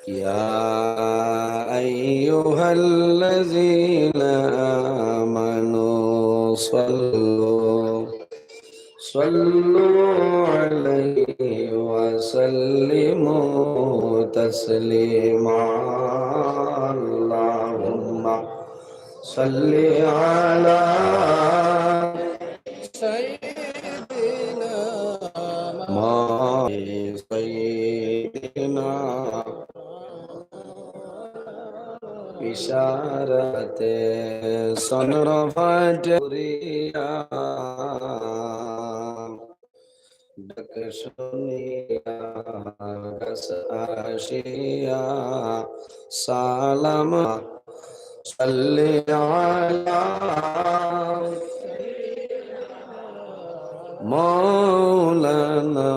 يا أيها الذين آمنوا صلوا عليه وسلموا تسليما اللهم صل على سيدنا سيدنا ইশারাতে সনরফাট করিয়া ডাক শুনিয়া গাছ আসিয়া সালাম সাল্লি আলা মাওলানা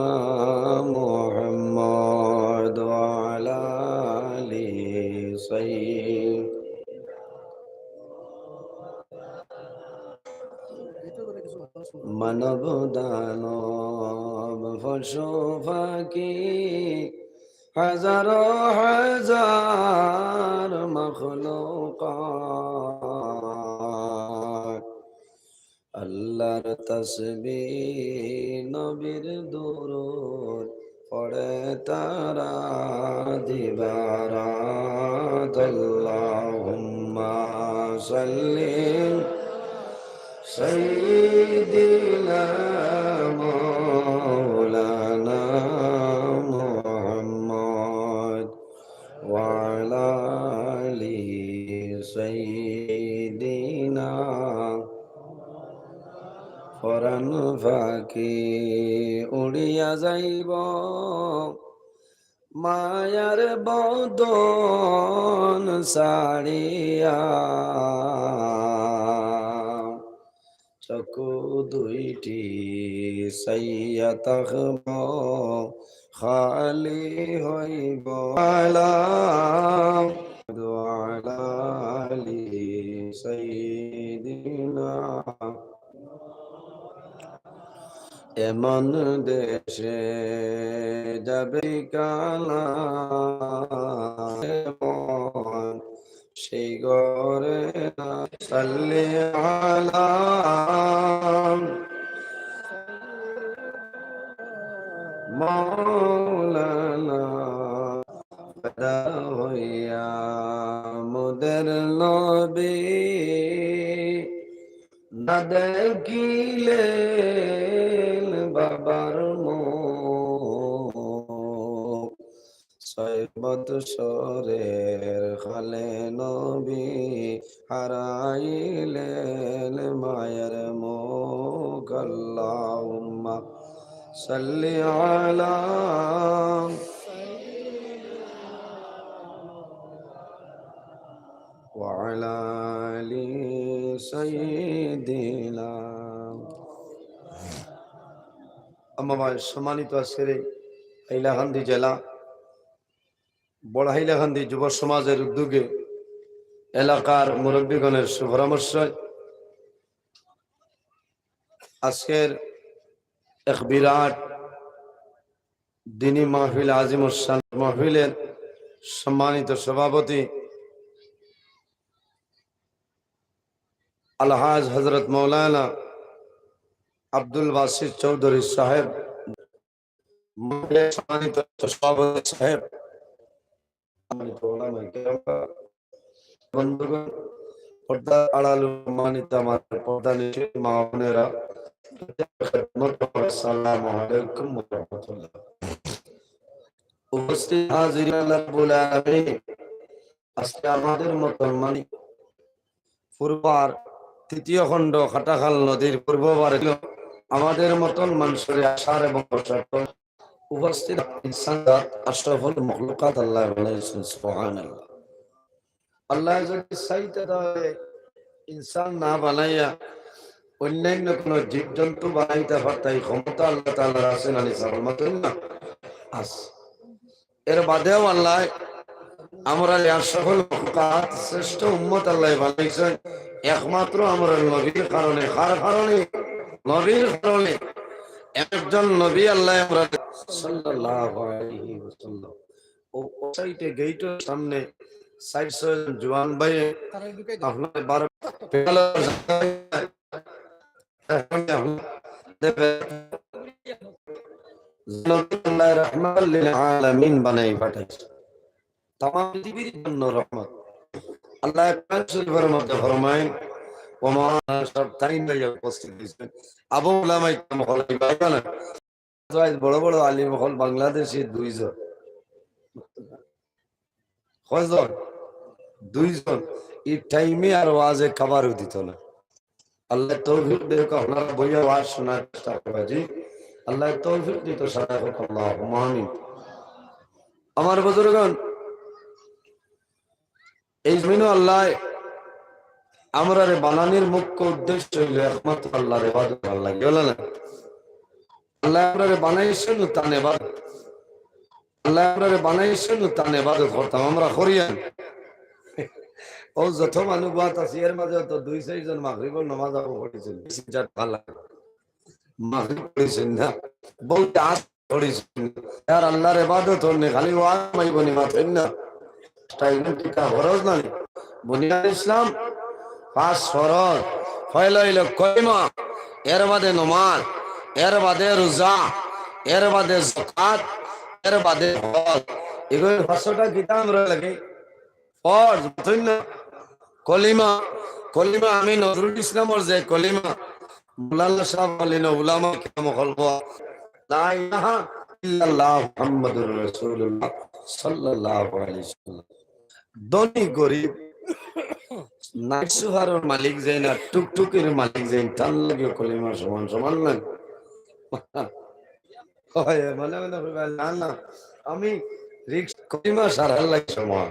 মুহাম্মদ ওয়া আলা আলিহি সাইয়্যিদ মানব দানব পশু পাখি হাজারো হাজার মখলুকাত আল্লাহর তাসবিহ নবীর দুরূদ পড়ে তারা দিবারাত আল্লাহুম্মা সাল্লি سيدنا مولانا محمد وعلى آل سيدنا ফরান ফাঁকি উড়িয়া যাইব মায়ার বদন সারিয়া চকু দুইটি সাইয়া তখব খালি হইব আলি সাইয়্যিদিনা এমন দেশে যাবে কালা সেই ঘরে সাল্লি আলা মাওলানা ফিদা হইয়া মোদের নবী না দেখিলে বাবার মুখ 6 বৎসরের খালে নবী হারাইলেন মায়ের মুখ আল্লাহুম্মা সাল্লি আলা ওয়া আলা আলি সাইয়্যিদিনা আমার সম্মানিত আজকের হাইলাকান্দি জেলা বড় হাইলাকান্দি যুব সমাজের উদ্যোগে এলাকার মুরব্বীগণের সুপরামর্শ আজকের এক বিরাট দিনী মাহফিল আজিম শান মাহফিলের সম্মানিত সভাপতি আলহাজ হযরত মাওলানা আব্দুল বাসিত চৌধুরী সাহেব সম্মানিত সভাপতি সাহেব বন্ধুগণ পর্দা আড়াল সম্মানিত আমার পর্দা নিচে মা বোনেরা আসসালামু আলাইকুম ওয়া রাহমাতুল্লাহ উপস্থিত হাজিরিন রব্বুল আলামিন আজকে আমাদের মুসলমান পূর্বার তৃতীয় খণ্ড খাটাখাল নদীর পূর্ববার আমাদের মতন মানুষের আশার এবং উপস্থিত ইনসান আশরাফুল মাখলুকাত আল্লাহ বলেছেন সুবহানাল্লাহ আল্লাহ যদি চাইতে তাহলে ইনসান না বানাইয়া অন্যান্য কোন জীবজন্তু বানাইতে পারতাই ক্ষমতা আল্লাহ তাআলার আছে না সালামাতুল্লাহ আছে এর বাদেও আল্লাহ আমরা আশরাফুল মাখলুকাত শ্রেষ্ঠ উম্মত আল্লাহ বানাইছেন একমাত্র আমরা নবীর কারণে কার কারণে নবীর কারণে একজন নবী আল্লাহ আমরা সাল্লাল্লাহু আলাইহি ওয়াসাল্লাম ও সাইডে গেটের সামনে সাইড সাইড জওয়ান ভাই আপনার 12 রহমান লিল আলামিন বানাই পাঠাইছে তাম পৃথিবীর জন্য রহমত আল্লাহ কোরআন শরীফের মধ্যে ফরমায় ওমা সব টাইম ভাই উপস্থিত হয়েছেন আবু উলামা ইকরাম হল বাইবানা বড় বড় আলিম হল বাংলাদেশে 2 জন কয়জন 2 জন এই টাইমে আর ওয়াজে খাবার দিত না আল্লাহ তৌফিক দেখ আপনারা বইয়া ওয়াজ শোনার চেষ্টা করবেন জি আল্লাহ তৌফিক দিত সাদা হোক আল্লাহুম্মা আমিন আমার বুজুর্গগণ এই জমিনে আল্লাহ আমরা বানানোর মুখ্য উদ্দেশ্য হইল একমাত্র আল্লাহর ইবাদত করা লাগে বলে না আল্লাহ আমরা বানাইছেন তার ইবাদত আল্লাহ আমরা বানাইছেন তার ইবাদত করতাম আমরা করিয়া ও যত মানুষ বাত আছে এর মাঝে তো 2-4 জন মাগরিবের নামাজ পড়েছেন সিজাত ভালো মাগরিব পড়েছেন না বলতে আজ পড়েছেন আর আল্লাহর ইবাদত হলে খালি ওয়াজ মাইবনি মাথেন না টাইম টিকা ফরজ না বুনিয়াদ ইসলাম 5 ফরজ হইল কলিমা এর বাদে নামাজ এর বাদে রোজা এর বাদে যাকাত এর বাদে হজ এগুলো 5টা কিতাব লাগে ফরজ বুঝছেন না কলিমা কলিমা আমি নজরুল ইসলামর যে কলিমা মুল্লা সাহেব বলেন উলামা কেরাম বলবো লা ইলাহা ইল্লাল্লাহ মুহাম্মাদুর রাসূলুল্লাহ সাল্লাল্লাহু আলাইহি ওয়াসাল্লাম ধনী গরিব নাইট সুহারের মালিক যাই না টুকটুকের মালিক যাই তার লাগে কলিমা সমান সমান লাগে মানে না না আমি রিক্স কলিমা সারার লাগে সমান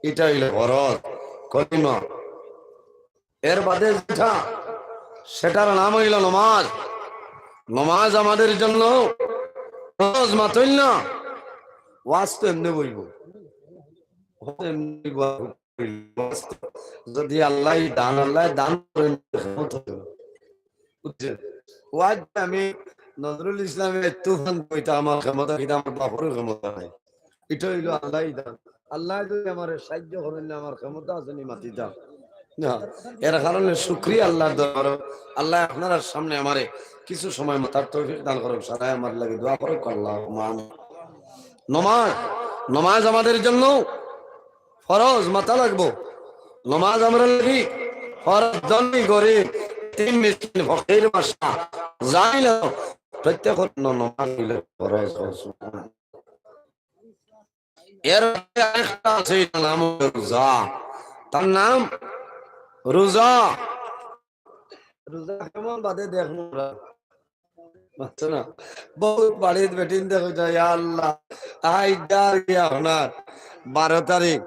এটা হইলে ফরজ কলিমা এর বাদে যেটা সেটার নাম হইল নামাজ নামাজ আমাদের জন্য ফরজ মাত্র না ওয়াজ তো এমনি বইব যদি আল্লাহ দান করেন ওয়াজ আমি নজরুল ইসলামের তুফান বইটা আমার ক্ষমতা কিন্তু আমার বাপরের ক্ষমতা নাই এটা হইল আল্লাহ দান আল্লাহ যদি আমার সাহায্য করেন না আমার ক্ষমতা আছে নি মাতি দাও না এর কারণে শুকরিয়া আল্লাহর দরবার আল্লাহ আপনার সামনে আমারে কিছু সময় মাতার তৌফিক দান করুক সদাই আমার লাগে দোয়া করুক আল্লাহুম্মা আমিন নামাজ নামাজ আমাদের জন্য ফরজ মাথা লাগবো নামাজ আমরা লাগি ফরজ ধনী গরিব তিন মিসকিন ফকির মাসা যাই না প্রত্যেক নামাজ হইলে ফরজ এর একটা আছে নাম রোজা তার নাম রোজা রোজা কেমন বাদে দেখুন না বহুত বাড়ির বেটিন দেখো যায় আল্লাহ আইডার আপনার 12 তারিখ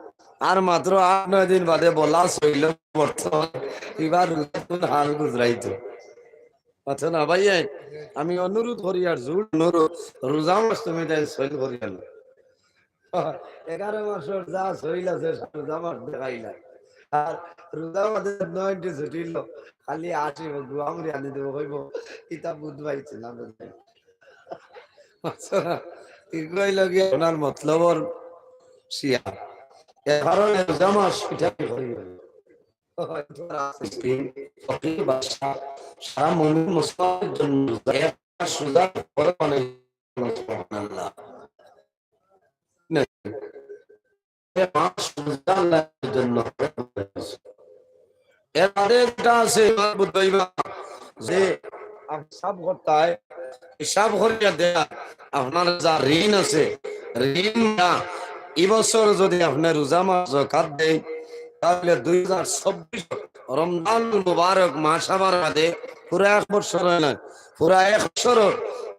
আর মাত্র 8-9 দিন বাদে বলা শৈল বর্তমান এবার হাল গুজরাইতো আচ্ছা না ভাই আমি অনুরোধ করি আর জোর অনুরোধ রোজা মাস তুমি তাই শৈল করি 11 মাসের যা শৈল আছে রোজা মাস দেখাইলা আর রোজা মাসে 9টি ছুটিল খালি আসিব গুয়ামরি আনি দেবো কইব ইতা বুধ পাইছে না আচ্ছা এগুলাই লাগে ওনার মতলবর শিয়া এর কারণে রোজা মাস পিঠা করি সারা মুমিন মুসলমানের জন্য একটা সুজা করে মানে সুবহানাল্লাহ জন্য এর আরেকটা আছে যে সব ঘটায় হিসাব করিয়া দেয়া আপনার যা ঋণ আছে ঋণ না এবছর যদি আপনার রোজা মাস যাকাত দেয় তাহলে 2026 রমজান মুবারক মাস আমার বাদে পুরা 1 বছর হয় না পুরা 1 বছর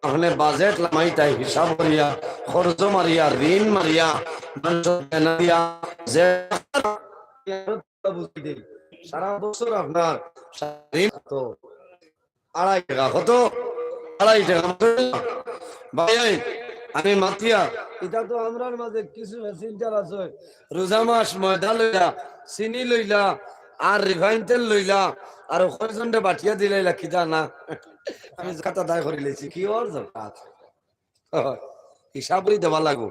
আপনি বাজেট লামাইতাই হিসাব করিয়া খরচ মারিয়া ঋণ মারিয়া মানুষ কেনা দিয়া যে বুঝি দেই সারা বছর আপনার ঋণ তো 2.5 টাকা কত 2.5 টাকা ভাই আমি মাতিয়া এটা তো আমরার মাঝে কিছু মেসেঞ্জার আছে রোজা মাস ময়দা লইলা চিনি লইলা আর রিফাইন তেল লইলা আর কয়জনটা বাটিয়া দিলাইলা কিটা না আমি জাকাত আদায় করে লেছি কি ওর জাকাত হিসাবই দেওয়া লাগো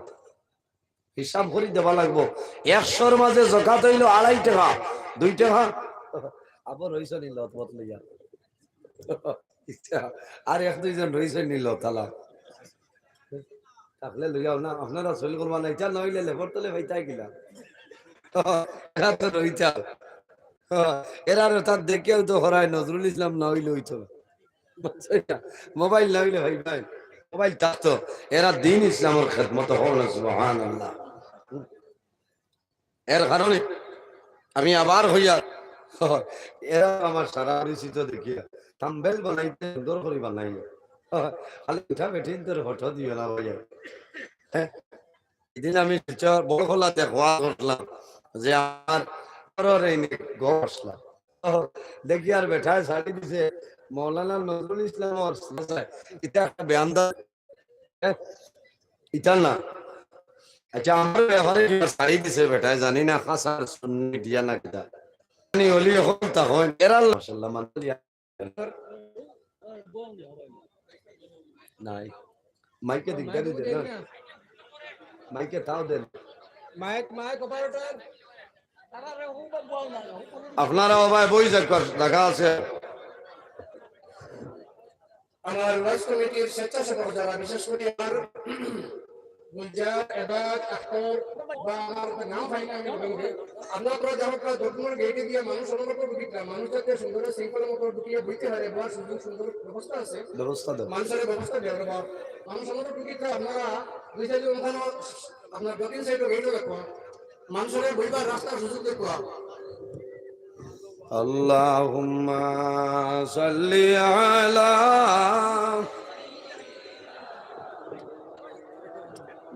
হিসাব করে দেওয়া লাগবো। 100-র মাঝে যাকাত হইল 2.5 টাকা, 2 টাকা আবার রইছে নিল মত লইয়া আর 1-2 জন রইছে নিল তালা থাকলে লইয়াও না আপনারা চলি করবা না, এটা নইলে লেবর তলে ভাইতাই গিলা এরা তো রইতা এরা তার দেখেও তো হরাই নজরুল ইসলাম না হইলে হইতো মোবাইল না হইলে ভাই ভাই মোবাইল থাকতো এরা দিন ইসলামের খেদমত হল না সুবহানাল্লাহ। এর কারণে আমি আবার হইয়া এরা আমার সারা পরিচিত দেখিয়া থাম্বেল বানাইতে সুন্দর করে বানাইল খালি উঠা বেঠিন তোর হঠাৎ দিও না ভাইয়া। এদিন আমি বড় খোলা দেখওয়া করলাম যে আমার ঘর আসলাম দেখি আর বেঠায় শাড়ি দিছে মৌলানা নজরুল ইসলাম এটা একটা বেয়ানদার ইটা না। আচ্ছা আমার ব্যাপারে শাড়ি দিছে বেটায় জানি না খাস আর সুন্নি দিয়া না কিটা নি হলি এখন তখন এরাল মাশাআল্লাহ মানলিয়া নাই মাইকে দিগদারি দে না মাইকে তাও দেন মাইক অপারেটর আপনারা ভাই বই দেখা আছে আমার ওয়াজ কমিটির স্বেচ্ছাসেবক যারা বিশেষ করে আমার গুলজার এবাদ আখতার বা আমার নাম ফাইনা আমি বলবো আপনারা যারা দক্ষিণ গেটে দিয়ে মানুষ অনুমত ঢুকিটা মানুষ যাতে সুন্দর শৃঙ্খলা মতো ঢুকিয়ে বইতে পারে বা সুন্দর সুন্দর ব্যবস্থা আছে ব্যবস্থা দাও মানুষের ব্যবস্থা দেওয়া বা মানুষ অনুমত ঢুকিটা আপনারা দুই সাইডে ওখানে আপনার দক্ষিণ সাইডে গেটে রাখো মানুষের বইবার রাস্তার সুযোগ দেখো। আল্লাহুম্মা সাল্লি আলা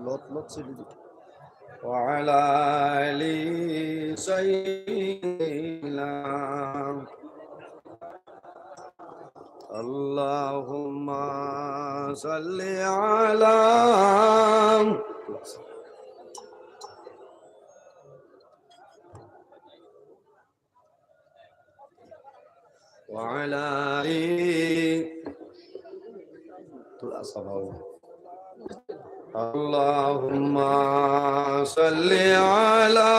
lot وعلى آل سيدنا اللهم صل على وعلى اللهم صل على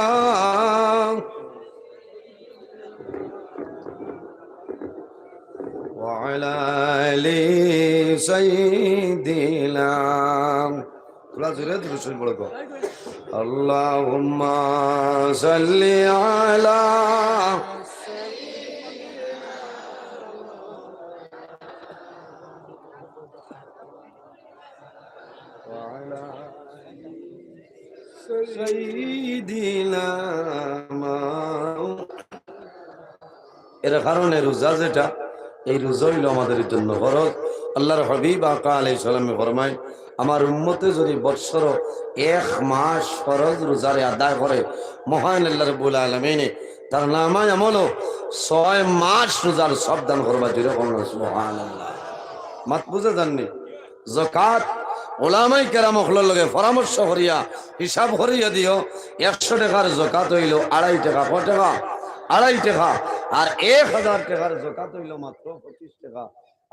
وعلى آل سيدنا اللهم صل على এর কারণে রোজা যেটা এই রোজা হইল আমাদের জন্য ফরজ। আল্লাহর হাবিব আকা আলাইহিস সালামে ফরমায় আমার উম্মতে যদি বৎসর 1 মাস ফরজ রোজারে আদায় করে মহান আল্লাহ রাব্বুল আলামিন তার নামায় আমল 6 মাস রোজার সব দান করবা যেরকম সুবহানাল্লাহ। মাত বুঝে জাননি যাকাত ওলামাই কেরাম হলোর লগে পরামর্শ করিয়া হিসাব করিয়া দিও 100 টাকার যাকাত হইল 2.5 টাকা, কত টাকা 2.5 টাকা, আর 1000 টাকার যাকাত হইল মাত্র 25 টাকা।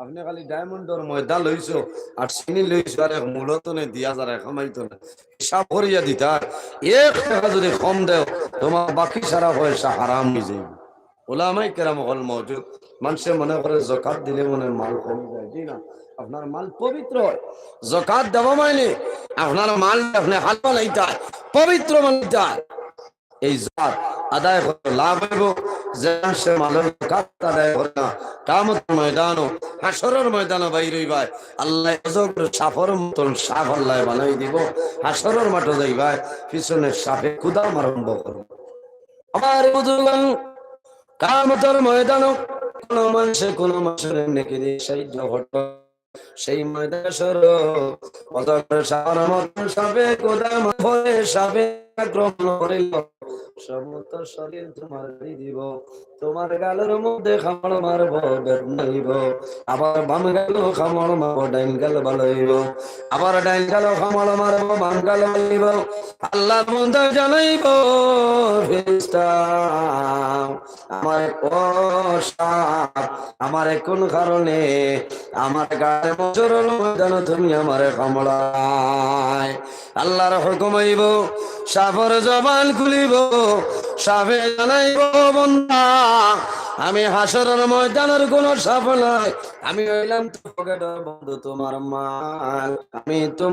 আপনি খালি ডায়মন্ডর ময়দা লইছো আর চিনি লইছো আর মূলতনে দিয়া যারা কামাইতো না হিসাব করিয়া দিতা 1 টাকা যদি কম দেও তোমার বাকি সারা পয়সা হারাম হয়ে যাবে। ওলামাই কেরাম হল মওজুদ। মানুষে মনে করে যাকাত দিলে মনে মাল কমে যায়, জি না, আপনার মাল পবিত্র হয়। যাকাত দেওয়া মানে আপনার মাল আপনি হালকা লাইতা পবিত্র মানতা এই যাকাত আদায় করে লাভ হইব। যে সে মালের যাকাত আদায় করে না কিয়ামতের ময়দানও হাসরের ময়দানে বাইর হইবা আল্লাহ অজগর সাপের মতন সাপ আল্লাহ বানাই দিব। হাসরের মাঠে যাইবা পিছনের সাপে ক্ষুধা আরম্ভ করবে। আমার বুজুর্গান কিয়ামতের ময়দানও কোন মানুষের নেকি দিয়ে সাহায্য ঘটবে সেই ময়দানে সরো অজগর সাপের মতন সাপে ক্ষুধা ভরে সাপে আক্রমণ করিল সমস্ত শরীর তোমার দিব, তোমার গালের মধ্যে খামড় মারব বেদ নাইব, আবার বাম গাল খামড় মারব ডাইন গাল ভালো হইব, আবার ডাইন গাল খামড় মারব বাম গাল হইব। আল্লাহর মধ্যে জানাইব ফেরেশতা আমার ও সাপ আমার কোন কারণে আমার গায়ে মজরের ময়দান তুমি আমার কামড়ায়। আল্লাহর হুকুম হইব সাপের জবান খুলিব, সাপে জানাইব বন্ধা আমি হাসরের ময়দানের কোন সাপ নাই, আমি হইলাম তো পকেটের বন্ধু তোমার মাল, আমি তোমার